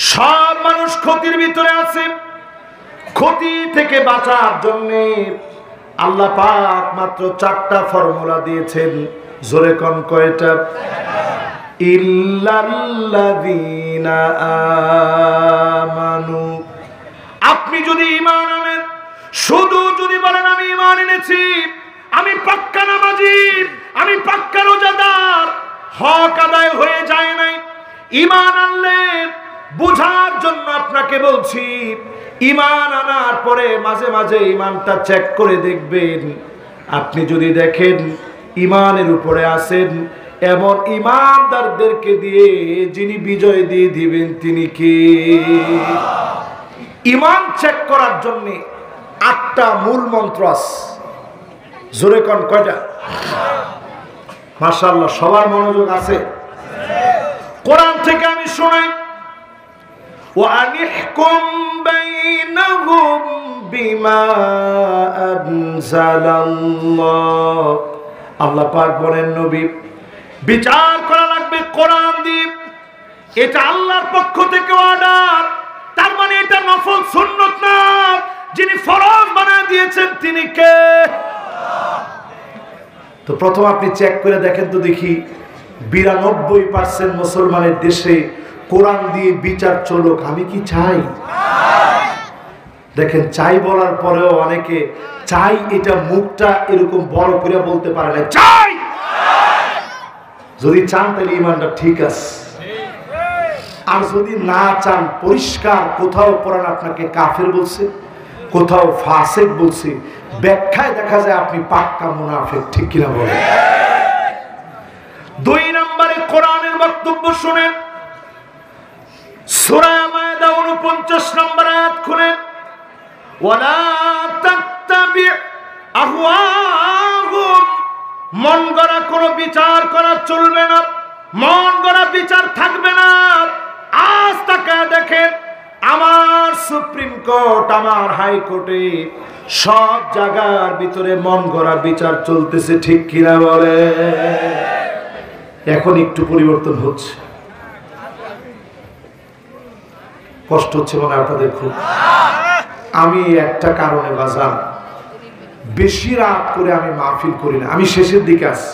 সব মানুষ ক্ষতির ভিতরে আছে। ক্ষতি থেকে বাঁচার জন্য আল্লাহ পাক মাত্র 4টা ফর্মুলা দিয়েছেন। জোরে কোন কয়টা? ইল্লাল্লাযীনা আমানু। আপনি যদি ঈমান আনেন, শুধু যদি বলেন আমি ঈমান এনেছি, আমি পাক্কা নামাজি, আমি পাক্কা রোজাদার, হক আদায় হয়ে যায় নাই। ঈমান আনলে বুঝার জন্য আপনাকে বলছি, ঈমান আনার পরে মাঝে মাঝে ঈমানটা চেক করে দেখবেন। আপনি যদি দেখেন ঈমানের উপরে আছেন, এমন ঈমানদারদেরকে দিয়ে যিনি বিজয় দিয়ে দিবেন তিনি কে? ঈমান চেক করার জন্য 8টা মূল মন্ত্র আছে। জোরে কোন কয়টা? মাশাআল্লাহ, সবার মনোযোগ আছে। কোরআন থেকে আমি শোনাই, ওয়ানিহকুম বাইনাহুম বিমা আনজালাল্লাহ। আল্লাহ পাক বলেন, নবী বিচার করা লাগবে কোরআন দিয়ে। এটা আল্লাহর পক্ষ থেকে অর্ডার। তার মানে এটা নফল সুন্নাত না, যিনি ফরজ বানায় দিয়েছেন তিনি কে? তো প্রথম আপনি চেক করে দেখেন তো দেখি 92% মুসলমানের দেশে কোরআন দিয়ে বিচার চলুক, আমি কি চাই? দেখেন, চাই বলার পরেও অনেকে চাই এটা মুখটা এরকম বড় করে বলতে পারে না, চাই। যদি চান তাহলে ঈমানটা ঠিক আছে, আর যদি না চান, পরিষ্কার কোথাও কোরআন আপনাকে কাফের বলছে, কোথাও ফাসিক বলছে, ব্যাখ্যায় দেখা যায় আপনি পাক্কা মুনাফিক। ঠিক কিনা বলেন? 2 নম্বরে কোরআনের বক্তব্য শুনেন। সূরা মায়েদা 49 নম্বর আয়াত খুলেন, ওয়ালা তাত্তাবি আহওয়াহুম। মন গড়া কোনো বিচার করা চলবে না, মন গড়া বিচার থাকবে না। আজ তাকায় দেখেন, আমার সুপ্রিম কোর্ট, আমার হাইকোর্টে সব জায়গার ভিতরে মন গড়া বিচার চলতেছে। ঠিক কিনা বলে? এখন একটু পরিবর্তন হচ্ছে। কষ্ট হচ্ছে মনে আপনাদের খুব? আমি একটা কারণে বাজার বেশি রাত করে আমি মাহফিল করি না, আমি শেষের দিকে আসি।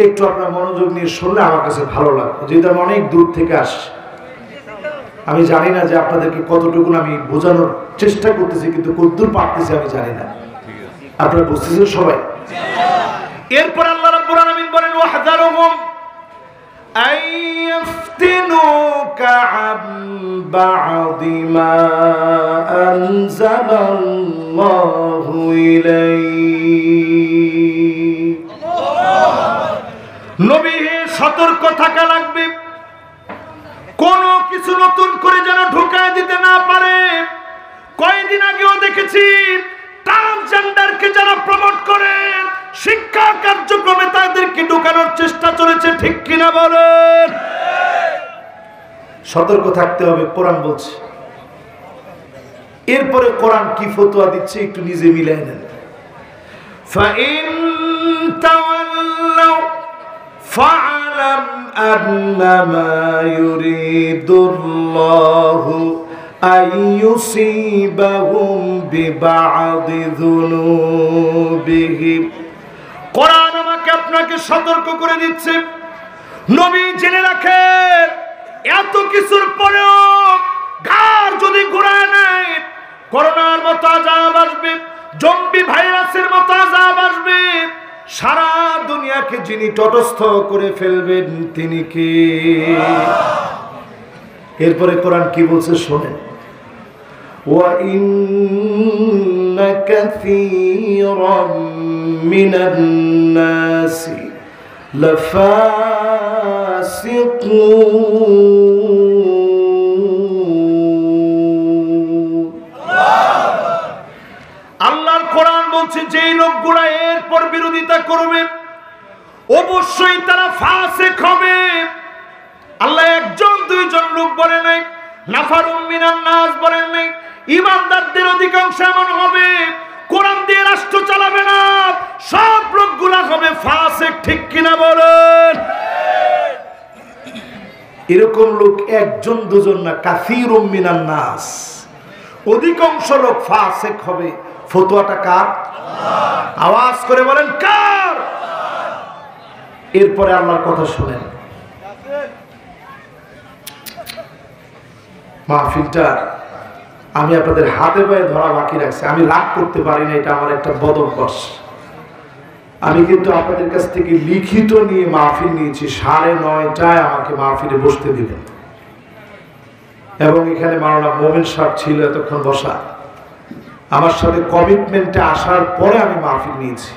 একটু আপনার মনোযোগ নিয়ে শুনলে আমার কাছে ভালো লাগবে, যেহেতু আমি অনেক দূর থেকে আসি। আমি জানি না যে আপনাদেরকে কতটুকু আমি বোঝানোর চেষ্টা করতেছি, কিন্তু কতদূর পারতেছি আমি জানি না। আপনারা বুঝতেছেন সবাই? এরপর আল্লাহ রাব্বুল আলামিন বলেন, ওয়াহযারুহুম আইয়াফতিনুকা আন বা'দি মা আনজালাল্লাহু ইলাইক। নবী, সতর্ক থাকা লাগবে, কোন কিছু নতুন করে যেন ঢুকায় দিতে না পারে। কয়েকদিন আগেও দেখেছি ট্রান্সজেন্ডারকে যারা প্রমোট করে শিক্ষা কার্যক্রমে তাদেরকে ঢুকানোর চেষ্টা চলেছে। ঠিক কিনা বলেন? সতর্ক থাকতে হবে, কোরআন বলছে। এরপরে কোরআন কি ফতোয়া দিচ্ছে একটু নিজে মিলাই নেন। ফাইন তাওয়াল্লাউ ফা'লাম আন্নামা ইউরিদুল্লাহু আইয়ুসিবাহুম বিবা'দি যুনুবিহিম। কোরআন আমাকে আপনাকে সতর্ক করে দিচ্ছে, নবী জেনে রাখেন, এত কিছুর পরেও ঘাড় যদি ঘোরায় নেয়, করোনার মতো আযাব আসবে, জম্বি ভাইরাসের মতো আযাব আসবে, সারা দুনিয়াকে যিনি তটস্থ করে ফেলবেন তিনি কে? এরপরে কোরআন কি বলছে শোনেন, ওয়া ইন্না কাসীরাম মিনান নাসি লাফাসিকুন। আল্লাহর কোরআন বলছে, যেই লোকগুলা এরপর বিরোধিতা করবে অবশ্যই তারা ফাসিক হবে। আল্লাহ 1-2 লোক বলে নাই, নাফারুম মিনান নাস বলেন নাই। ঈমানদারদের অধিকাংশ এমন হবে কোরআন দিয়ে রাষ্ট্র চালাবে না, সব লোকগুলা হবে ফাসিক। ঠিক কিনা বলেন? এরকম লোক একজন দুজন না, কাসীরুম মিনান নাস, অধিকাংশ লোক ফাসিক হবে। ফতোয়াটা কার? আওয়াজ করে বলেন কার? এরপরে আল্লাহর কথা শুনেন। মাহফিলটা আমি আপনাদের হাতে পায়ে ধরা বাকি রাখছি। আমি রাগ করতে পারি না, এটা আমার একটা বদ অভ্যাস। আমি কিন্তু আপনাদের কাছ থেকে লিখিত নিয়ে মাহফিল নিয়েছি। 9:30টায় আমাকে মাহফিলে বসতে দিলেন, এবং এখানে মাওলানা মোমিন সাহেব ছিল এতক্ষণ বসা। আমার সাথে কমিটমেন্টে আসার পরে আমি মাহফিল নিয়েছি।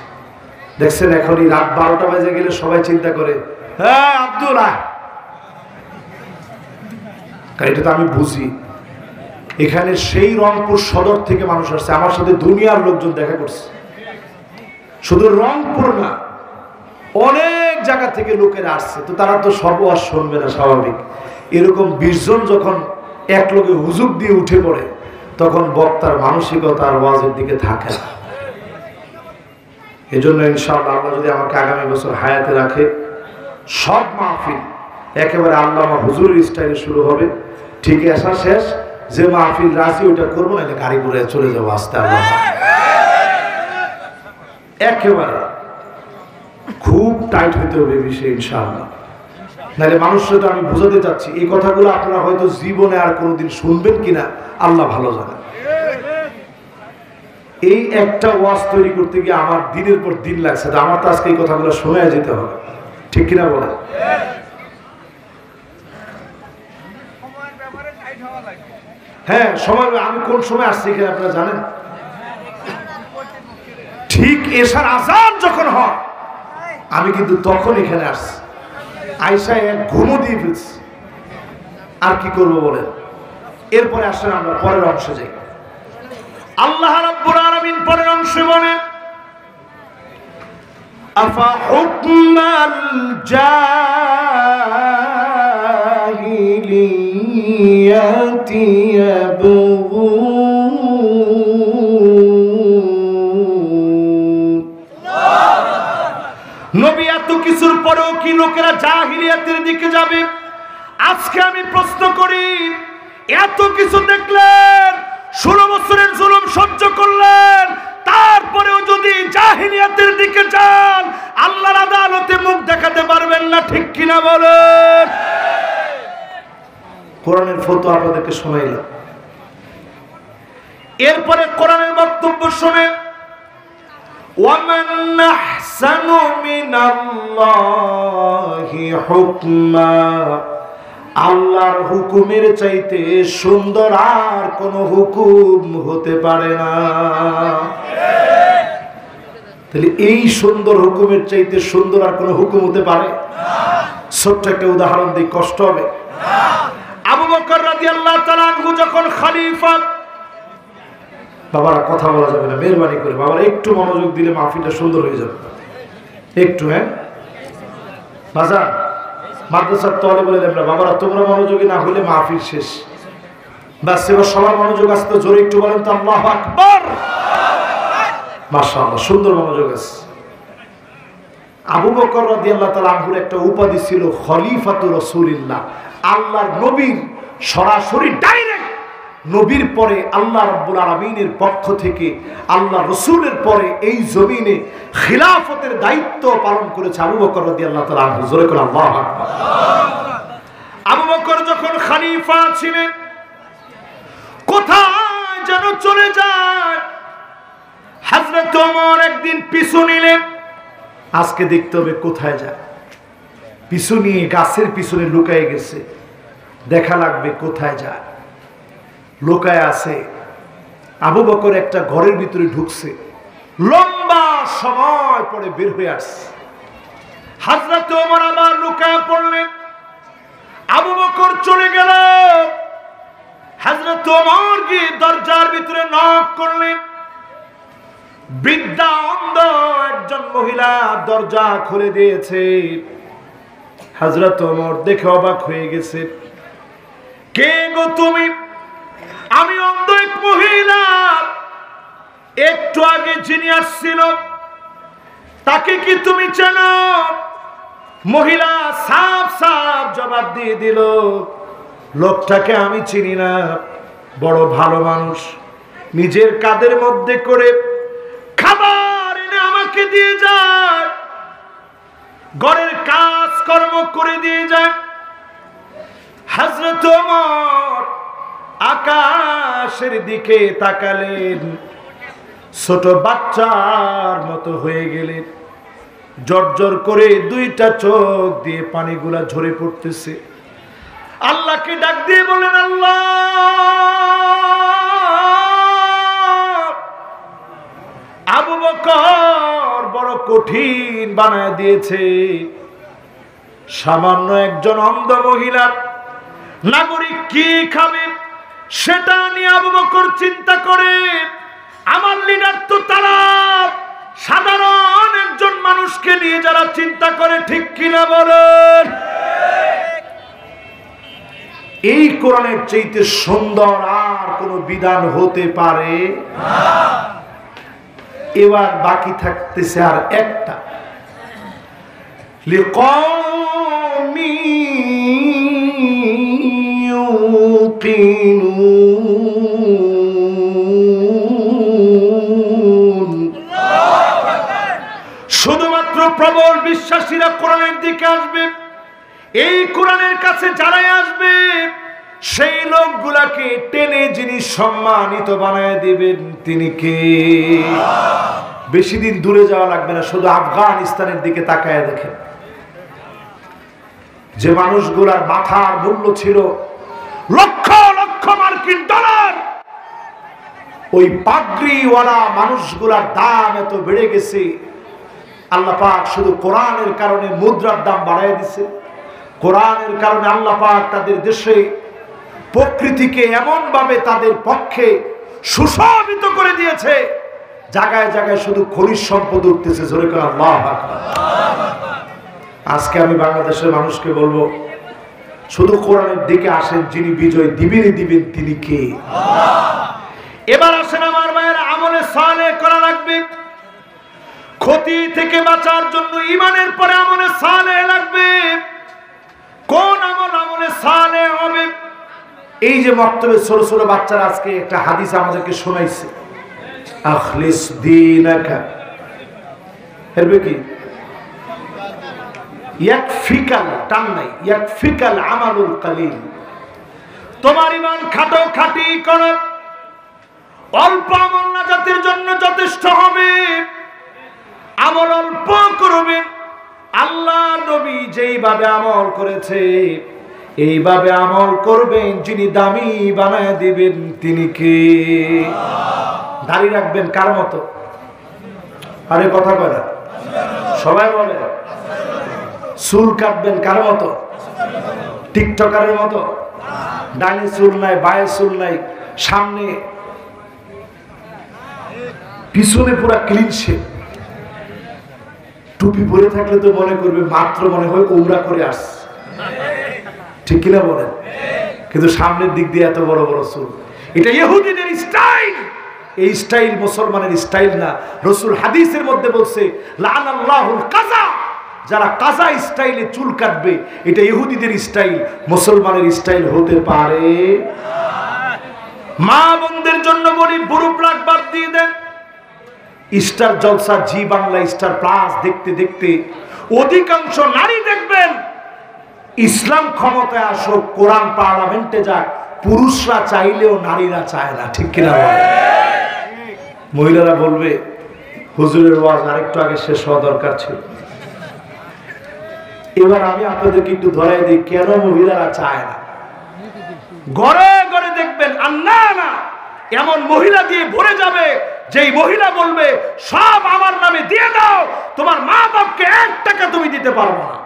দেখছেন, এখনই রাত 12টা বাজে গেলে সবাই চিন্তা করে, হ্যাঁ আব্দুল্লাহ, এটা তো আমি বুঝি। এখানে সেই রংপুর সদর থেকে মানুষ আসছে, আমার সাথে দুনিয়ার লোকজন দেখা করছে। শুধু রংপুর না, অনেক জায়গা থেকে লোকেরা আসছে। তো তারা তো সব ওয়াজ শুনবে না, স্বাভাবিক। এরকম 20 জন যখন এক লোকে হুজুগ দিয়ে উঠে পড়ে, তখন বক্তার মানসিকতা আর ওয়াজের দিকে থাকে না। এই জন্য ইনশাআল্লাহ আল্লাহ যদি আমাকে আগামী বছর হায়াতে রাখে, সব মাহফিল একেবারে আল্লামা হুজুরের স্টাইলে শুরু হবে। ঠিক আসা শেষ, যে মাহফিল রাজি ওইটা করবো না, গাড়ি করে চলে যাবো আস্তে। আল্লাহ একেবারে খুব টাইট হইতে হবে বিষয় ইনশাআল্লাহ। নাহলে মানুষকে তো আমি বোঝাতে চাচ্ছি, এই কথাগুলো আপনারা হয়তো জীবনে আর কোনোদিন শুনবেন কিনা আল্লাহ ভালো জানে। এই একটা ওয়াজ তৈরি করতে গিয়ে আমার দিনের পর দিন লাগছে। আমার তো আজকে এই কথাগুলো শোনা যেতে হবে, ঠিক কিনা বলেন? হ্যাঁ, সময়। আমি কোন সময় আসছি এখানে আপনারা জানেন? ঠিক এশার আযান যখন হয় আমি কিন্তু তখন এখানে আসছি। আয়সা এক ঘুমো দিয়ে ফেলছি, আর কি করবো বলেন? এরপরে আসলে আমরা পরের অংশে যাই। আল্লাহ রাব্বুল আলামিন পরের অংশে বলেন, আফা হুকমাল জাহিলিয়াতি নবী, এত কিছুর পরেও কি লোকেরা জাহিলিয়াতের দিকে যাবে? আজকে আমি প্রশ্ন করি, এত কিছু দেখলেন, 16 বছরের জুলুম সহ্য করলেন, তারপরেও যদি জাহিলিয়াতের দিকে যান, আল্লাহর আদালতে মুখ দেখাতে পারবেন না, ঠিক কিনা বলেন? কোরআনের ফতোয়া আপনাদেরকে শোনাইলাম। এরপরে কোরআনের বক্তব্য শুনে, وَمَنْ أَحْسَنُ مِنَ اللَّهِ حُكْمًا, আল্লাহর হুকুমের চাইতে সুন্দর আর কোন হুকুম হতে পারে না। তাহলে এই সুন্দর হুকুমের চাইতে সুন্দর আর কোন হুকুম হতে পারে? ছোট্ট একটা উদাহরণ দিই, কষ্ট হবে। আবু বকর রাদিয়াল্লাহু তাআলা আনহু যখন খলিফা, বাবারা কথা বলা যাবে না, মেহরবানি করে বাবারা একটু মনোযোগ দিলে মাহফিলটা সুন্দর হয়ে যাবে। একটু, হ্যাঁ বাজার মাদ্রাসার তলে বলে দেন না বাবারা, তোমরা মনোযোগী না হলে মাহফিল শেষ। বাস, এবার সবার মনোযোগ আসতে জোরে একটু বলেন তো আল্লাহু আকবার। মাশাআল্লাহ, সুন্দর মনোযোগ আছে। আবু বকর রাদিয়াল্লাহু তাআলা আনহুর একটা উপাধি ছিল খলিফাতুর রাসূলুল্লাহ। আল্লাহর নবীর সরাসরি ডাইরেক্ট নবীর পরে আল্লাহ রাব্বুল আলামিনের পক্ষ থেকে আল্লাহ রাসূলের পরে এই জমিনে খিলাফতের দায়িত্ব পালন করেছে আবু বকর রাদিয়াল্লাহু তাআলা আনহু। জোরে করে আল্লাহু আকবার। আবু বকর যখন খলিফা ছিলেন, কোথায় যেন চলে যায়। হযরত ওমর একদিন পিছু নিলেন, আজকে দেখতে হবে কোথায় যায়। পিছু নিয়ে গাছের পিছনে লুকায় গেছে, দেখা লাগবে কোথায় যায়। লোকায় আছে। আবু বকর একটা ঘরের ভিতরে ঢুকছে, লম্বা সময় পরে বের হয়ে আসছে। হযরত ওমর আবার লুকায় পড়লেন, আবু বকর চলে গেল। হযরত ওমর গিয়ে দরজার ভিতরে নক করলেন। বৃদ্ধা অন্ধ একজন মহিলা দরজা খুলে দিয়েছে। হযরত ওমর দেখে অবাক হয়ে গেছে, কে গো তুমি? আমি অন্ধ এক মহিলা, একটু আগে যিনি আসছিল তাকে কি তুমি চেনো? মহিলা সাফ সাফ জবাব দিয়ে দিল, লোকটাকে আমি চিনি না, বড় ভালো মানুষ, নিজের কাঁধের মধ্যে করে খাবার এনে আমাকে দিয়ে যায়, ঘরের কাজ কর্ম করে দিয়ে যায়। হযরত ওমর আকাশের দিকে তাকালেন, ছোট বাচ্চার মতো হয়ে গেলেন, জর্জর করে দুইটা চোখ দিয়ে পানিগুলা ঝরে পড়তেছে। আল্লাহকে ডাক দিয়ে বলেন, আল্লাহ, আবু বকর বড় কঠিন বানায় দিয়েছে। সামান্য একজন অন্ধ মহিলা নাগরিক কি খাবে সেটা নিয়ে আবু বকর চিন্তা করে। আমার লিডার তো তারা সাধারণ একজন মানুষকে নিয়ে যারা চিন্তা করে, ঠিক কিনা বলেন? এই কোরআনের চাইতে সুন্দর আর কোন বিধান হতে পারে না। এবার বাকি থাকতেছে আর একটা, লিকাওমি ইউকিনুন। শুধুমাত্র প্রবল বিশ্বাসীরা কোরআনের দিকে আসবে। এই কোরআনের কাছে যারাই আসবে সেই লোকগুলাকে টেনে যিনি সম্মানিত বানায় দিবেন তিনি কে? বেশি দিন দূরে যাওয়া লাগবে না, শুধু আফগানিস্তানের দিকে তাকায় দেখেন। যে মানুষগুলার মাথার মূল্য ছিল লক্ষ লক্ষ মার্কিন ডলার, ওই পাগড়িওয়ালা মানুষগুলার দাম এত বেড়ে গেছে। আল্লাহ পাক শুধু কোরআনের কারণে মুদ্রার দাম বাড়ায় দিছে। কোরআনের কারণে আল্লাহ পাক তাদের দেশে প্রকৃতিকে এমন ভাবে তাদের পক্ষে সুশোভিত করে দিয়েছে, জায়গায় জায়গায় শুধু খনিজ সম্পদ উঠতেছে। জোরে করে আল্লাহু আকবার। আজকে আমি বাংলাদেশের মানুষকে বলবো, শুধু কোরআনের দিকে আসেন, যিনি বিজয় দিবেনই দিবেন তিনি কে? এবার আসেন আমার ভাইয়েরা, আমলে সালেহ করা লাগবে। ক্ষতি থেকে বাঁচার জন্য ঈমানের পরে আমলে সালেহ লাগবে। কোন আমল আমলে সালেহ হবে? এই যে মক্তবে ছোট ছোট বাচ্চারা আজকে একটা হাদিস আমাদেরকে শোনাইছে, আখলিস দীনাকা, এরবে কি ইয়াকফিকাল, টান নাই, ইয়াকফিকাল আমালুল কালিল। তোমার ঈমান খাটো খাটি করো, অল্প আমল নাজাতের জন্য যথেষ্ট হবে। আমল অল্প করবেন, আল্লাহ নবী যেইভাবে আমল করেছে এইভাবে আমল করবেন, যিনি দামি বানায় দিবেন তিনি কে? দাড়ি রাখবেন কার মতো? আরে কথা বলে না, সবাই বলে। চুল কাটবেন কার মতো? টিকটকারের মতো? ডানে চুল নাই, বায়ে চুল নাই, সামনে পিছনে পুরা ক্লিন শেভ। টুপি পরে থাকলে তো মনে করবে মাত্র মনে হয় উমরা করে আসছে, ঠিক কিনা বলেন? কিন্তু সামনের দিক দিয়ে এত বড় বড় চুল, এটা ইহুদিদের স্টাইল। এই স্টাইল মুসলমানের স্টাইল না। রাসূল হাদিসের মধ্যে বলছে, লাআনাল্লাহুল কাযা, যারা কাযা স্টাইলে চুল কাটবে, এটা ইহুদিদের স্টাইল, মুসলমানের স্টাইল হতে পারে না। মা বোনদের জন্য বলি, বুড়ো প্লাগ বাদ দিয়ে দেন। স্টার জলসা, জি বাংলা, স্টার প্লাস দেখতে দেখতে অধিকাংশ নারী দেখবেন ইসলাম ক্ষমতায় আসুক, কোরআন পার্লামেন্টে যাক, পুরুষরা চাইলেও নারীরা চায় না, ঠিক কিনা বলে? মহিলারা বলবে, হুজুরের ওয়াজ আরেকটু আগে শেষ হওয়া দরকার ছিল। এবার আমি আপনাদেরকে একটু ধরাই দিই, কেন মহিলারা চায় না। ঘরে ঘরে দেখবেন আন্না না এমন মহিলা দিয়ে ভরে যাবে, যেই মহিলা বলবে সব আমার নামে দিয়ে দাও, তোমার মা বাপকে 1 টাকা তুমি দিতে পারবে না।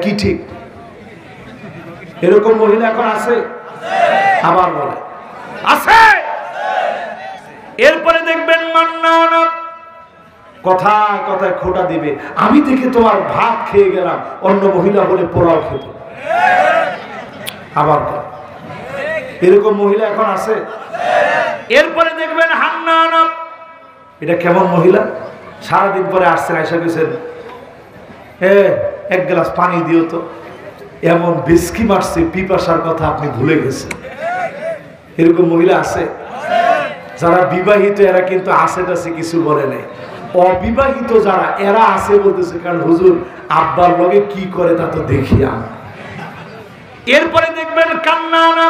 কি ঠিক? এরকম মহিলা এখন আছে? আবার বলে আছে। এরপরে দেখবেন মান্নানা কথায় কথায় খোটা দিবে, আমি দেখে তোমার ভাত খেয়ে গেলাম, অন্য মহিলা বলে পোলাও খেত। আবার এরকম মহিলা এখন আছে। এরপরে দেখবেন হান্নানা, এটা কেমন মহিলা? সারাদিন পরে আসছেন, আয়সা গেছেন, এক গ্লাস পানি দিও তো। এমন বিস্কি মারছে, পিপাসার কথা আপনি ভুলে গেছেন। এরকম মহিলা আছে যারা বিবাহিত, এরা কিন্তু আছে টাছে কিছু বলে নাই। অবিবাহিত যারা, এরা আছে বলতেছে, কারণ হুজুর আব্বার লগে কি করে তা তো দেখি আমি। এরপরে দেখবেন কান্না না,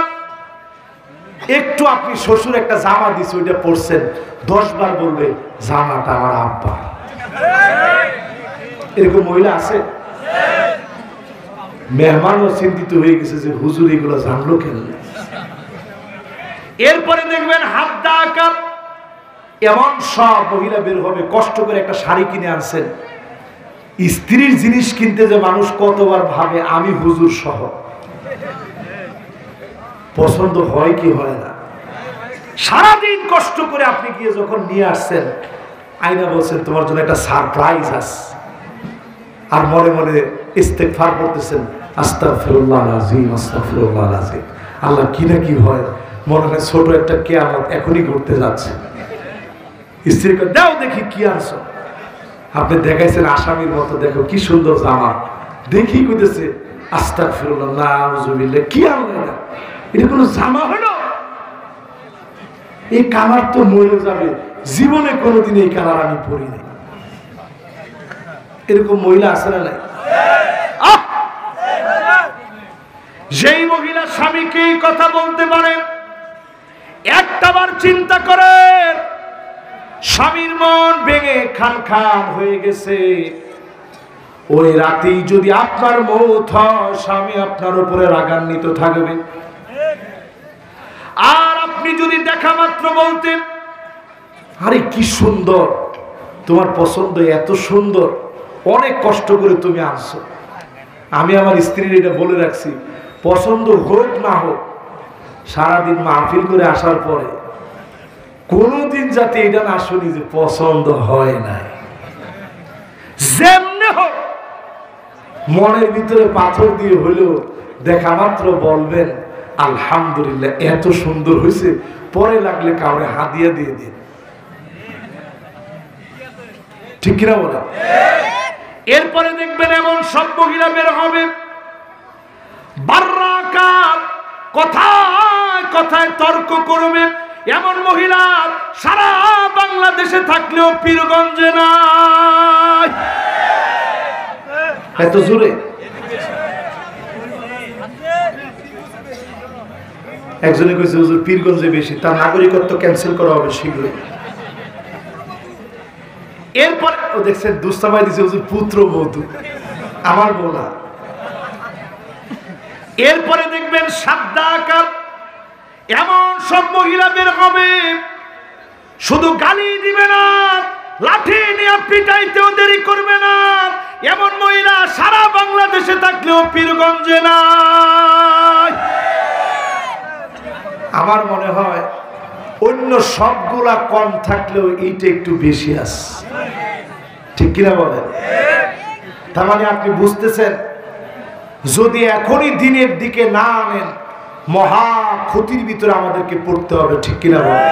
একটু আপনি শ্বশুর একটা জামা দিছে, ওইটা পরছেন, 10 বার বলবে জামাটা আমার আব্বা। এরকম মহিলা আছে। মেহমানও চিন্তিত হয়ে গেছে যে হুজুর এগুলো জানলো কেন। এরপরে দেখবেন হাত ডাকা, এমন সব মহিলা বের হবে, কষ্ট করে একটা শাড়ি কিনে আনছেন। স্ত্রীর জিনিস কিনতে যে মানুষ কতবার ভাবে আমি হুজুর সহ, পছন্দ হয় কি হয় না। সারাদিন কষ্ট করে আপনি গিয়ে যখন নিয়ে আসছেন, আয়না বলছেন তোমার জন্য একটা সারপ্রাইজ আছে, আর মনে মনে ইস্তেগফার করতেছেন, আস্তাগফিরুল্লাহ আযীম, আস্তাগফিরুল্লাহ আযীম। আল্লাহ কি না কি হয়, মনে হয় ছোট একটা কিয়ামত এখনই ঘটতে যাচ্ছে। স্ত্রীকে দাও দেখি কি আনছো। আপনি দেখাইছেন আসামির মতো, দেখো কি সুন্দর জামা, দেখি কইতেছে আস্তাগফিরুল্লাহ নাউযুবিল্লাহ, কি আনলো এটা? এটা কোনো জামা হলো? এই কালার তো মরে যাবে, জীবনে কোনোদিন এই কালার আমি পরি নাই। এরকম মহিলা আছে না নাই? যেই মহিলা স্বামীকে কথা বলতে পারেন, একটাবার চিন্তা করেন স্বামীর মন ভেঙে খান খান হয়ে গেছে, ওই রাতেই যদি আপনার মৌত হয়, স্বামী আপনার উপরে রাগান্বিত থাকবে। আর আপনি যদি দেখা মাত্র বলতেন আরে কি সুন্দর, তোমার পছন্দ এত সুন্দর, অনেক কষ্ট করে তুমি আনছো। আমি আমার স্ত্রীর এটা বলে রাখছি, পছন্দ হোক না হোক, সারাদিন মাহফিল করে আসার পরে কোনদিন যাতে এটা না শুনি যে পছন্দ হয় নাই। যেমনে হোক মনের ভিতরে পাথর দিয়ে হলেও দেখা মাত্র বলবেন আলহামদুলিল্লাহ, এত সুন্দর হয়েছে, পরে লাগলে কাউরে হাদিয়া দিয়ে দিন। ঠিক কিনা বলে? এরপরে দেখবেন এমন সব মহিলা বের হবে, বাররাকাত, কথায় কথায় তর্ক করবে। এমন মহিলা সারা বাংলাদেশে থাকলেও পীরগঞ্জে নাই। এত জোরে একজনে কইছে হুজুর পীরগঞ্জে বেশি, তার নাগরিকত্ব ক্যান্সেল করা হবে শীঘ্রই। এরপর ও দেখছেন দুস্তামাই দিছে হুজুর পুত্র বধূ, আমার বলা। এরপরে দেখবেন সাদ্দাকার, এমন সব মহিলা বের হবে, শুধু গালি দিবে না, লাঠি নিয়ে পিটাইতেও দেরি করবে না। এমন মহিলা সারা বাংলাদেশে থাকলেও পীরগঞ্জে নাই। আমার মনে হয় অন্য সবগুলা কম থাকলেও এইটা একটু বেশি আছে। ঠিক কিনা বলেন? তার মানে আপনি বুঝতেছেন, যদি এখনই দিনের দিকে না আনেন, মহা ক্ষতির ভিতরে আমাদেরকে পড়তে হবে। ঠিক কিনা বলেন?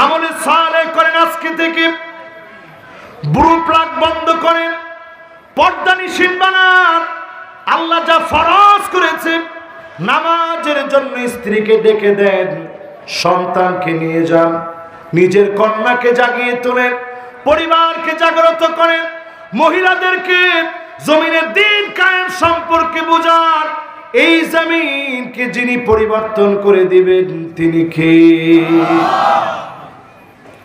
আমলে সালেহ করেন, আজকে থেকে ব্রু প্লাগ বন্ধ করেন, পর্দা নিষিদ্ধ বানান। আল্লাহ যা ফরজ করেছে, নামাজের জন্য স্ত্রীকে ডেকে দেন, সন্তানকে নিয়ে যান, নিজের কন্যাকে জাগিয়ে তোলেন, পরিবারকে জাগ্রত করেন, মহিলাদেরকে জমিনের দিন কায়েম সম্পর্কে বোঝান। এই জমিনকে যিনি পরিবর্তন করে দিবেন তিনি কে?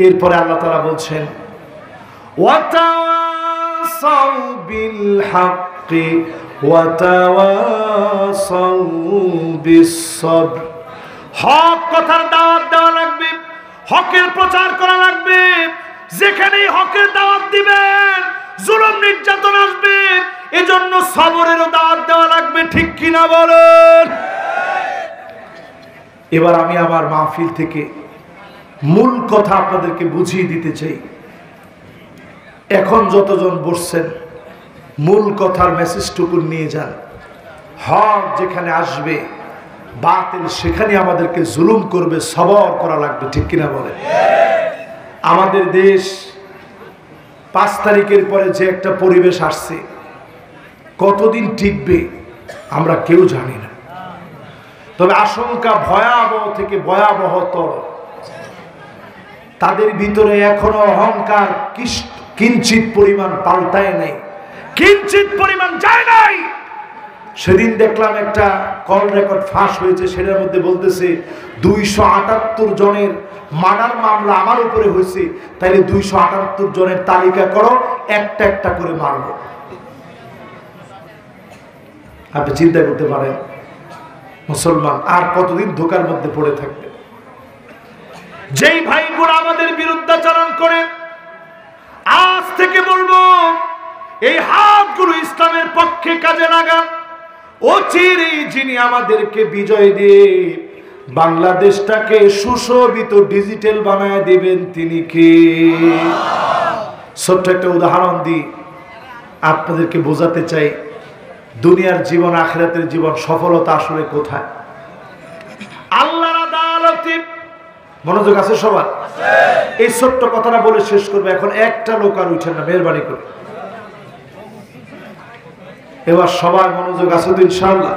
এরপরে আল্লাহ তাআলা বলছেন, ওয়াতাওয়াসাউ বিল হাক্কি ওয়াতাওয়াসাউ বিস সবর। হক কথার দাওয়াত দেওয়া লাগবে, হকের প্রচার করা লাগবে। যেখানে হকের দাওয়াত দিবেন, জুলুম নির্যাতন আসবে, এজন্য সবরেরও দাওয়াত দেওয়া লাগবে। ঠিক কিনা বলেন? এবার আমি আমার মাহফিল থেকে মূল কথা আপনাদেরকে বুঝিয়ে দিতে চাই। এখন যতজন বসছেন, মূল কথার মেসেজটুকু নিয়ে যান। হক যেখানে আসবে, বাতিল সেখানে আমাদেরকে জুলুম করবে, সবর করা লাগবে। ঠিক কিনা বলে? আমাদের দেশ 5 তারিখের পরে যে একটা পরিবেশ আসছে, কতদিন টিকবে আমরা কেউ জানি না। তবে আশঙ্কা ভয়াবহ থেকে ভয়াবহতর। তাদের ভিতরে এখনো অহংকার কিঞ্চিত পরিমাণ পাল্টায় নাই, কিঞ্চিত পরিমাণ যায় নাই। সেদিন দেখলাম একটা কল রেকর্ড ফাঁস হয়েছে, সেটার মধ্যে বলতেছে 278 জনের মার্ডার মামলা আমার উপরে হয়েছে, তাইলে 278 জনের তালিকা করো, একটা একটা করে মারব। আপনি চিন্তা করতে পারেন মুসলমান আর কতদিন ধোকার মধ্যে পড়ে থাকবে? যেই ভাইগুলো আমাদের বিরুদ্ধাচরণ করে, আজ থেকে বলবো এই হাতগুলো ইসলামের পক্ষে কাজে লাগা। অচিরেই যিনি আমাদেরকে বিজয় দিয়ে বাংলাদেশটাকে সুশোভিত ডিজিটাল বানায় দিবেন তিনি কে? ছোট্ট একটা উদাহরণ দিই, আপনাদেরকে বোঝাতে চাই দুনিয়ার জীবন আখিরাতের জীবন সফলতা আসলে কোথায়। আল্লাহর আদালতে মনোযোগ আছে সবার? এই ছোট্ট কথাটা বলে শেষ করবে। এখন একটা লোক আর উঠেন না, মেহরবানি করে। এবার সবার মনোযোগ আছে তো ইনশাআল্লাহ?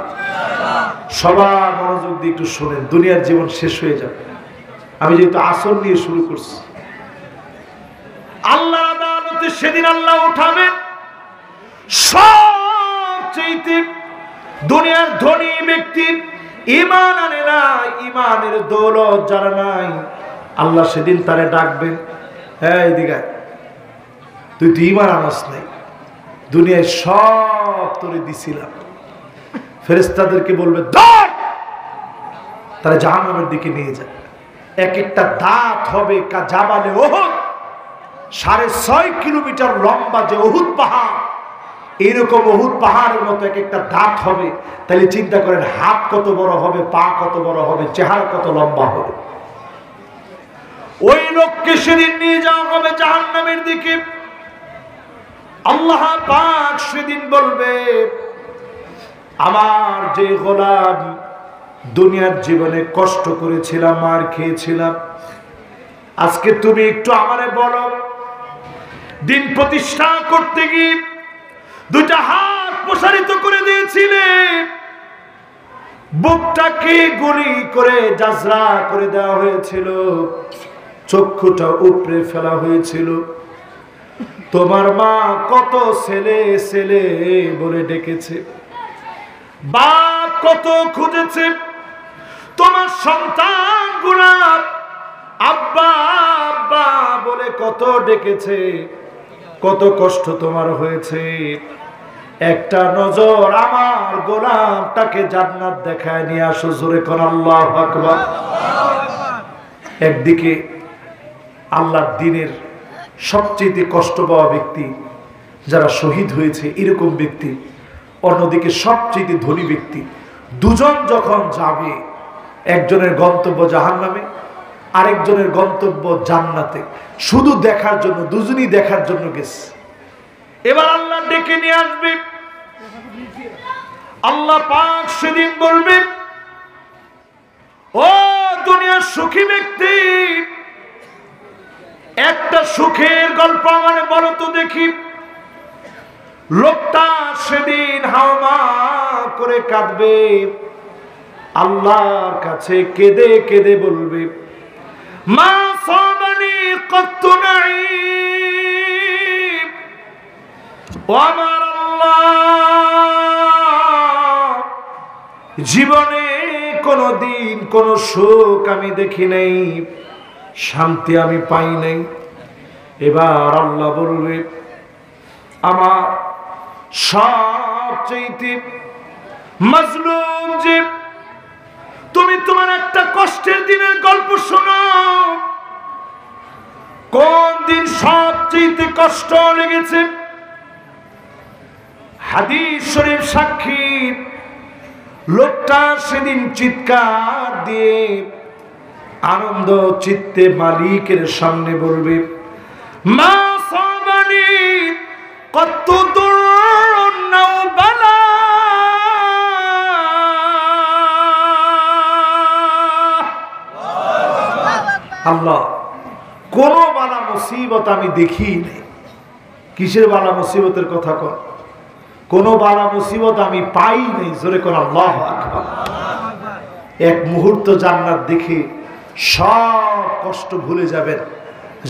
সবার মনোযোগ দিয়ে একটু শোনেন, দুনিয়ার জীবন শেষ হয়ে যাবে। আমি যেহেতু আসর নিয়ে শুরু করছি, আল্লাহ আদালতে সেদিন আল্লাহ উঠাবেন সবচেয়ে দুনিয়ার ধনী ব্যক্তি, ঈমান আনে না, ঈমানের দৌলত যারা নাই, আল্লাহ সেদিন তারে ডাকবেন, হ্যাঁ এদিকে তুই তো ঈমান আনস নাই, দুনিয়ায় সব তোরে দিছিলাম। ফেরেশতাদেরকে বলবে ধর, তারা জাহান্নামের দিকে নিয়ে যায়। এক একটা দাঁত হবে জাবালে ওহুদ, 6.5 কিলোমিটার লম্বা যে ওহুদ পাহাড়, এরকম ওহুদ পাহাড়ের মতো এক একটা দাঁত হবে। তাহলে চিন্তা করেন হাত কত বড় হবে, পা কত বড় হবে, চেহারা কত লম্বা হবে। ওই লোককে সেদিন নিয়ে যাওয়া হবে জাহান্নামের দিকে। আল্লাহ পাক সেদিন বলবে, আমার যে গোলাম দুনিয়ার জীবনে কষ্ট করেছিলাম, মার খেয়েছিলাম, আজকে তুমি একটু আমারে বলো, দিন প্রতিষ্ঠা করতে গিয়ে দুটা হাত প্রসারিত করে দিয়েছিলে, বুকটাকে গুলি করে জাজরা করে দেওয়া হয়েছিল, চক্ষুটা উপড়ে ফেলা হয়েছিল, তোমার মা কত ছেলে ছেলে বলে ডেকেছে, বাপ কত খুঁজেছে, তোমার সন্তান গুলা আব্বা আব্বা বলে কত ডেকেছে, কত কষ্ট তোমার হয়েছে। একটা নজর আমার গোলামটাকে জান্নাত দেখায় নিয়ে আসো, জোরে কোন আল্লাহু আকবার। একদিকে আল্লাহর দ্বীনের সবচেয়ে কষ্ট পাওয়া ব্যক্তি যারা শহীদ হয়েছে এরকম ব্যক্তি, অন্যদিকে সবচেয়ে ধনী ব্যক্তি। দুজন যখন যাবে, একজনের গন্তব্য জাহান্নামে, আরেকজনের গন্তব্য জান্নাতে, শুধু দেখার জন্য, দুজনই দেখার জন্য গেছে। এবার আল্লাহ ডেকে নিয়ে আসবে। আল্লাহ পাক সেদিন বলবে, ও দুনিয়ার সুখী ব্যক্তি, একটা সুখের গল্প আমারে বলো তো দেখি। লোকটা সেদিন হাওমা করে কাঁদবে, আল্লাহর কাছে কেঁদে কেঁদে বলবে, মা সাবানি কত্তু নাঈম, ও আমার আল্লাহ, জীবনে কোনদিন কোন সুখ আমি দেখি নাই, শান্তি আমি পাই নাই। এবার আল্লাহ বলবে, আমার সবচেয়ে মাজলুম যে তুমি তোমার একটা কষ্টের দিনের গল্প শোনো, কোন দিন সবচেয়ে কষ্ট লেগেছে? হাদিস শরীফ সাক্ষী, লোকটা সেদিন চিৎকার দিয়ে আনন্দ চিত্তে মালিকের সামনে বলবে, মা সাবানি কত বালা, আল্লাহ কোন বালা মুসিবত আমি দেখি নাই। কিসের বালা মুসিবতের কথা কর? কোনো বালা মুসিবত আমি পাই নাই। জোরে কোন আল্লাহু আকবার। এক মুহূর্ত জান্নাত দেখে সব কষ্ট ভুলে যাবেন।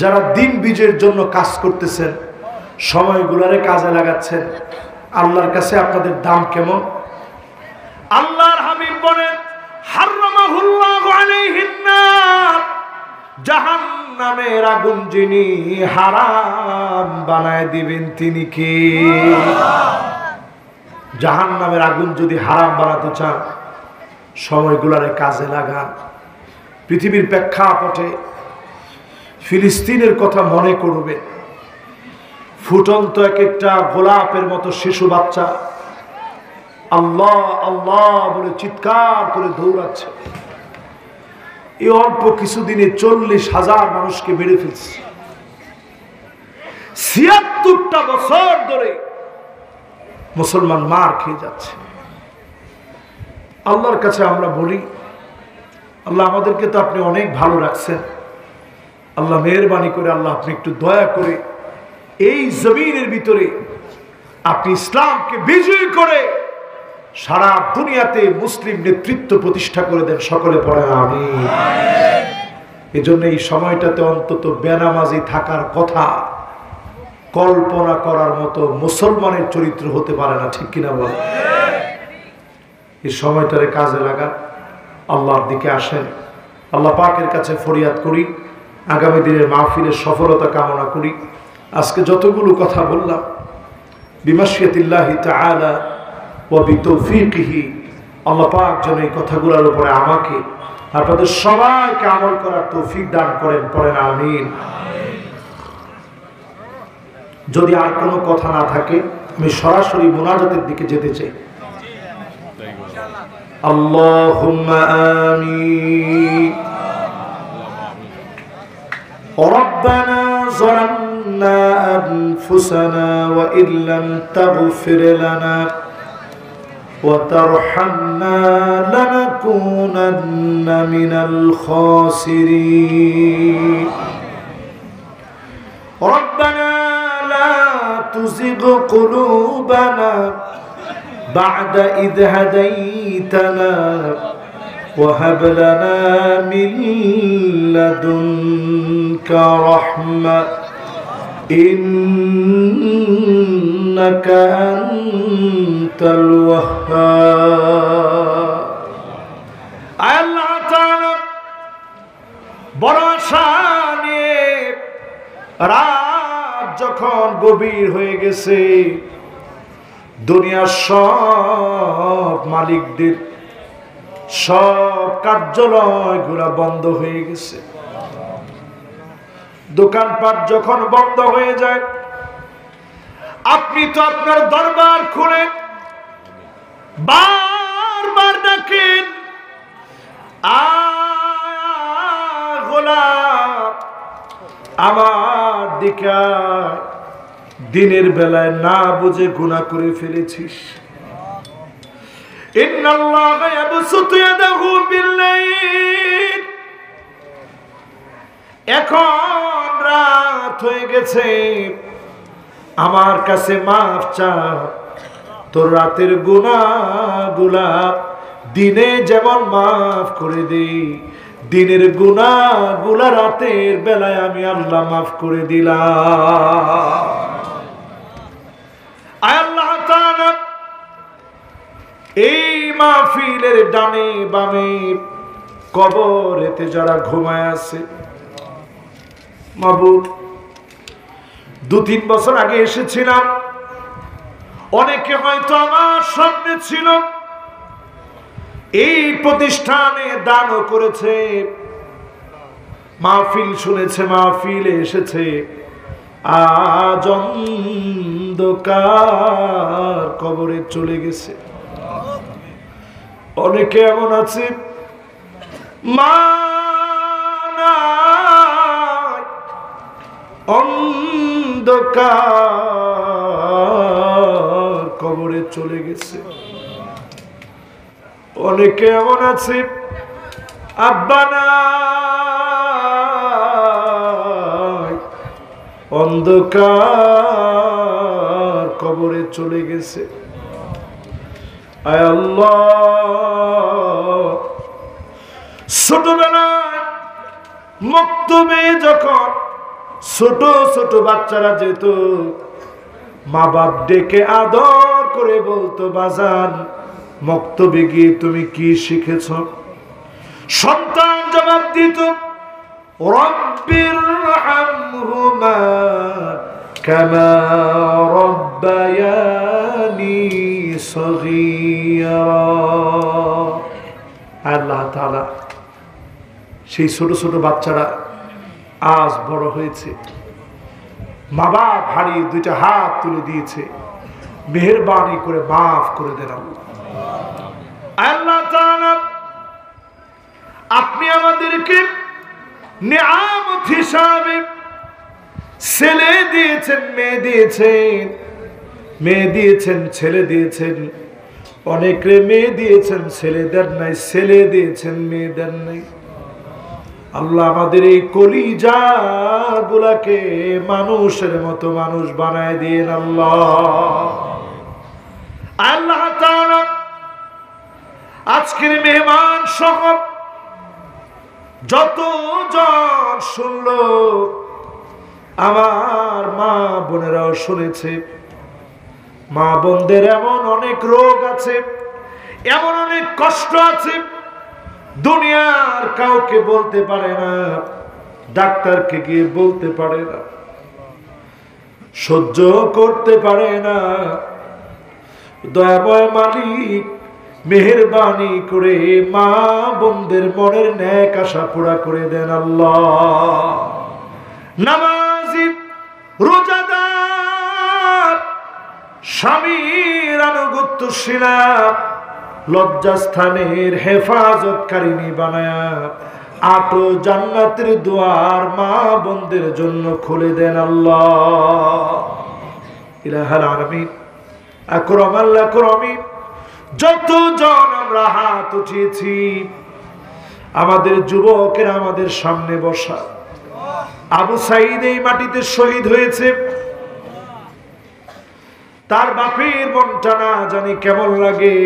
যারা দিন বীজের জন্য কাজ করতেছেন, সময়গুলোরে কাজে লাগাচ্ছেন, আল্লাহর কাছে আপনাদের দাম কেমন? আল্লাহর হাবিব বলেন, হারামাহুল্লাহু আলাইহিন নার, জাহান্নামের আগুন যিনি হারাম বানায় দিবেন তিনি কে? জাহান্নামের আগুন যদি হারাম বানাতে চান, সময়গুলোরে কাজে লাগান। পৃথিবীর প্রেক্ষাপটে ফিলিস্তিনের কথা মনে করবে। ফুটন্ত এক একটা গোলাপের মতো শিশু বাচ্চা আল্লাহ আল্লাহ বলে চিৎকার করে দৌড়াচ্ছে। এই অল্প কিছুদিনে 40,000 মানুষকে মেরে ফেলছে। ৭৬টা বছর ধরে মুসলমান মার খেয়ে যাচ্ছে। আল্লাহর কাছে আমরা বলি, আল্লাহ আমাদেরকে তো আপনি অনেক ভালো রাখছেন, আল্লাহ মেহেরবানি করে আল্লাহ আপনি একটু দয়া করে এই জমিনের ভিতরে আপনি ইসলামকে বিজয়ী করে সারা দুনিয়াতে মুসলিম নেতৃত্ব প্রতিষ্ঠা করে দেন। সকলে পড়ে আমিন। এজন্য এই সময়টাতে অন্তত বেনামাজি থাকার কথা কল্পনা করার মতো মুসলমানের চরিত্র হতে পারে না, ঠিক কিনা বলেন? এই সময়টারে কাজে লাগান, আল্লাহর দিকে আসেন, আল্লাহ পাকের কাছে ফরিয়াদ করি, আগামী দিনের মাহফিলের সফলতা কামনা করি। আজকে যতগুলো কথা বললাম, বিমাশিয়াতিল্লাহি তাআলা ওয়া বিতৌফিকিহি, আল্লাহ পাক যেন এই কথাগুলোর উপরে আমাকে আপনাদের সবাইকে আমল করার তৌফিক দান করেন। পড়েন আমিন। যদি আর কোনো কথা না থাকে, আমি সরাসরি মুনাজাতের দিকে যেতে চাই। আল্লাহুম্মা আমিন। ربنا ظلمنا أنفسنا وإن لم تغفر لنا وترحمنا لنكونن من الخاسرين ربنا لا تزغ قلوبنا بعد إذ هديتنا وهب لنا من لدنك رحمة إنك أنت الوهاب। আল্লাহ তাআলা বড় আশা নিয়ে রাত যখন গভীর হয়ে গেছে, দুনিয়ার সব মালিকদের সব কার্যালয়গুলা বন্ধ হয়ে গেছে, দোকানপাট যখন বন্ধ হয়ে যায়, আপনি তো আপনার দরবার খুলে বারবার ডাকেন, গোলাম আমার দিকে দিনের বেলায় না বুঝে গুনাহ করে ফেলেছিস। ইন্নাল্লাহা ইয়াবসুতু ইয়াদাহু বিল-লাইল, এখন রাত হয়ে গেছে, আমার কাছে মাফ চা। তোর রাতের গুনাহগুলা দিনে যেমন মাফ করে দেই, দিনের গুনাহগুলা রাতের বেলায় আমি আল্লাহ মাফ করে দিলাম। আল্লাহ তাআলা এই মাহফিলের ডানে বামে কবরেতে যারা ঘুমায় আছে, মাবুদ 2-3 বছর আগে এসেছিলাম, অনেকে হয়তো আমার সামনে ছিল, এই প্রতিষ্ঠানে দানও করেছে, মাহফিল শুনেছে, মাহফিলে এসেছে, আজ অন্ধকার কবরে চলে গেছে। অনেকে এমন আছে মা নাই, অন্ধকার কবরে চলে গেছে। অনেকে এমন আছে আব্বা নাই, অন্ধকার কবরে চলে গেছে। আয় আল্লাহ, ছোটবেলায় মক্তবে যখন ছোট ছোট বাচ্চারা যেত, মা বাপ ডেকে আদর করে বলতো, বাজান মক্তবে গিয়ে তুমি কি শিখেছ? সন্তান জবাব দিত, রব্বিরহামহুমা কামা রব্বায়ানি সগীরা। আল্লাহ তাআলা সেই ছোট ছোট বাচ্চারা আজ বড় হয়েছে, মা বাপ হারিয়ে দুইটা হাত তুলে দিয়েছে, মেহেরবানি করে মাফ করে দেন আল্লাহ তাআলা। আপনি আমাদেরকে নিয়ামত হিসাবে ছেলে দিয়েছেন, মেয়ে দিয়েছেন, মেয়ে দিয়েছেন, ছেলে দিয়েছেন। অনেকে মেয়ে দিয়েছেন, ছেলে দেন নাই, ছেলে দিয়েছেন, মেয়ে দেন নাই। আল্লাহ আমাদের এই কলিজা গুলাকে মানুষের মতো মানুষ বানায় দিয়েন আল্লাহ। আল্লাহ তাআলা আজকের মেহমান সহ যত জন শুনলো, আমার মা বোনেরাও শুনেছে। মা বোনদের এমন অনেক রোগ আছে, এমন অনেক কষ্ট আছে, দুনিয়ার কাউকে বলতে পারে না, ডাক্তারকে গিয়ে বলতে পারে না, সহ্য করতে পারে না। দয়াময় মালিক মেহেরবানি করে মা বোনদের মনের ন্যাক আশা পুরা করে দেন আল্লাহ। নামাজি, রোজাদার, স্বামীর আনুগত্যশীলা, লজ্জাস্থানের হেফাজতকারিনী বানায়া আটো জান্নাতের দুয়ার মা বোনদের জন্য খুলে দেন আল্লাহ। ইলাহাল আলামিন, আকরামাল আকরামিন। যতজন আমরা হাত উঠিয়েছি, আমাদের যুবকেরা আমাদের সামনে বসা, আবু সাঈদ এই মাটিতে শহীদ হয়েছে, তার বাপের মনটা না জানি কেমন লাগে।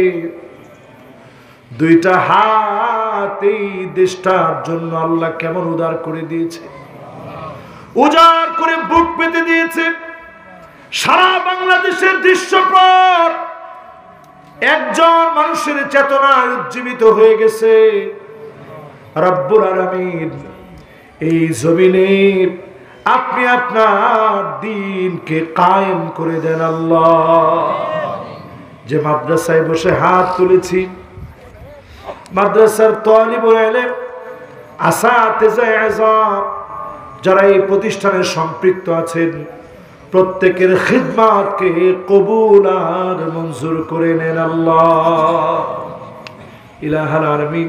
দুইটা হাত এই দেশটার জন্য আল্লাহ কেমন উদার করে দিয়েছে, উজাড় করে বুক পেতে দিয়েছে। সারা বাংলাদেশের দৃশ্যপট একজন মানুষের চেতনায় উজ্জীবিত হয়ে গেছে। রব্বুল আলামিন এই জমিনে আপনি আপনার দ্বীনকে কায়েম করে দেন আল্লাহ। যে মাদ্রাসায় বসে হাত তুলেছি, মাদ্রাসার তালিবুল ইলম, আসাতিজা আযম, যারা এই প্রতিষ্ঠানে সম্পৃক্ত আছেন, প্রত্যেকের খিদমতকে কবুল আর মঞ্জুর করে নেন আল্লাহ। ইলাহাল আলামিন,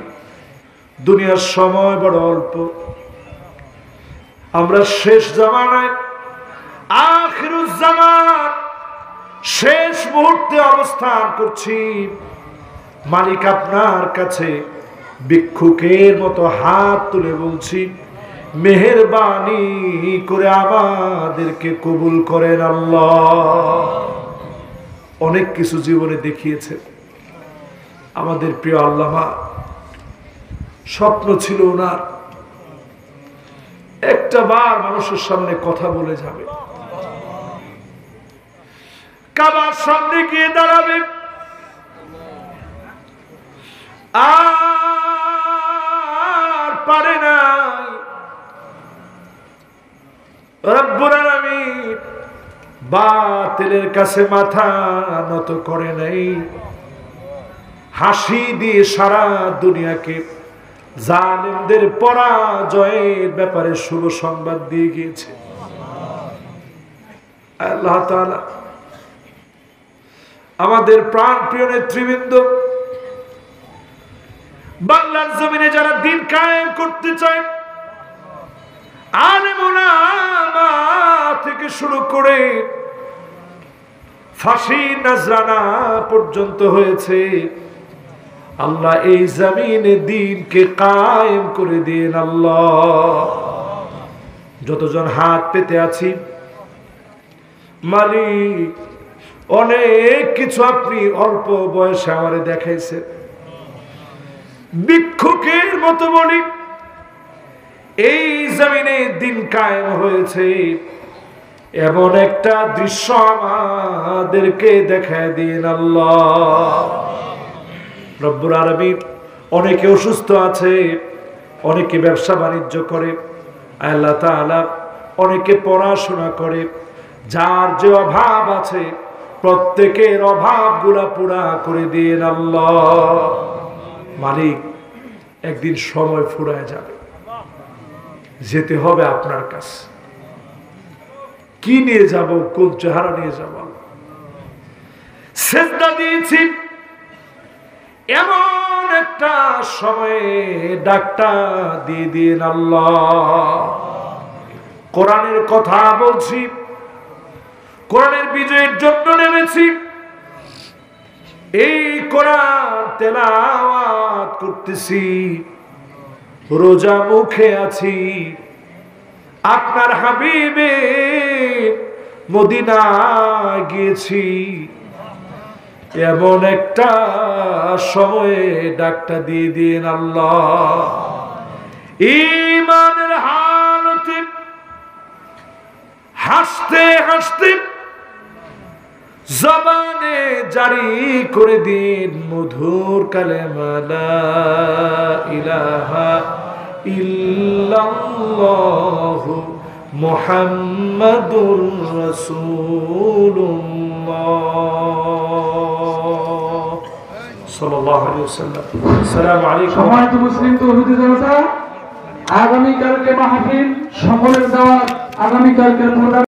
দুনিয়ার সময় বড় অল্প, আমরা শেষ জামানায়, আখিরুজ জামান, শেষ মুহূর্তে অবস্থান করছি। মালিক আপনার কাছে ভিক্ষুকের মতো হাত তুলে বলছি, মেহেরবানি করে আমাদেরকে কবুল করেন আল্লাহ। অনেক কিছু জীবনে দেখিয়েছে আমাদের প্রিয় আল্লামা। স্বপ্ন ছিল ওনার একটা বার মানুষের সামনে কথা বলে যাবে, কাবার সামনে গিয়ে দাঁড়াবে, আর পারে না। রব্বুল আলামিন বাতিলের কাছে মাথা নত করে নাই, হাসি দিয়ে সারা দুনিয়াকে জালেমদের পরাজয়ের ব্যাপারে শুভ সংবাদ দিয়ে গিয়েছে আল্লাহ তাআলা। আমাদের প্রাণ প্রিয় নেতৃবৃন্দ, বাংলার জমিনে যারা দিন কায়েম করতে চায়, আলেম উলামা থেকে শুরু করে ফাঁসি নজরানা পর্যন্ত হয়েছে, আল্লাহ এই জমিনে দ্বীনকে কায়েম করে দিন আল্লাহ। যতজন হাত পেতে আছি, মালিক অনেক কিছু আপনি অল্প বয়সে আমারে দেখাইছেন। ভিক্ষুকের মতো বলি, এই জমিনে দিন কায়েম হয়েছে, এমন একটা দৃশ্য আমাদেরকে দেখায় দিন আল্লাহ রব্বুল আলামিন। অনেকে অসুস্থ আছে, অনেকে ব্যবসা বাণিজ্য করে আল্লাহ তাআলা, অনেকে পড়াশোনা করে, যার যে অভাব আছে প্রত্যেকের অভাবগুলা পুরা করে দিন আল্লাহ। মালিক, একদিন সময় ফুরায় যাবে, যেতে হবে আপনার কাছে। কি নিয়ে যাব, কোন চেহারা নিয়ে যাব? সেজদা দিয়েছি, এমন একটা সময়ে ডাকটা দিয়ে দিন আল্লাহ। কোরআনের কথা বলছি, কোরআনের বিজয়ের জন্য নেমেছি, এই কোরআন তেলাওয়াত করতেছি, রোজা মুখে আছি, আপনার হাবিবে মদিনা গিয়েছি, এমন একটা সময়ে ডাকটা দিয়ে দিন আল্লাহ। ঈমানের হালতে হাসতে হাসতে জবানে জারি করে দিন মধুর কালেমা লা ইলাহা ইল্লাল্লাহু মুহাম্মাদুর রাসূলুল্লাহ সাল্লাল্লাহু আলাইহি ওয়াসাল্লাম। আসসালামু আলাইকুম। সম্মানিত মুসলিম তৌহিদি জনতা, আগামীকালকে মাহফিল, সকলের দাওয়াত, আগামীকালকে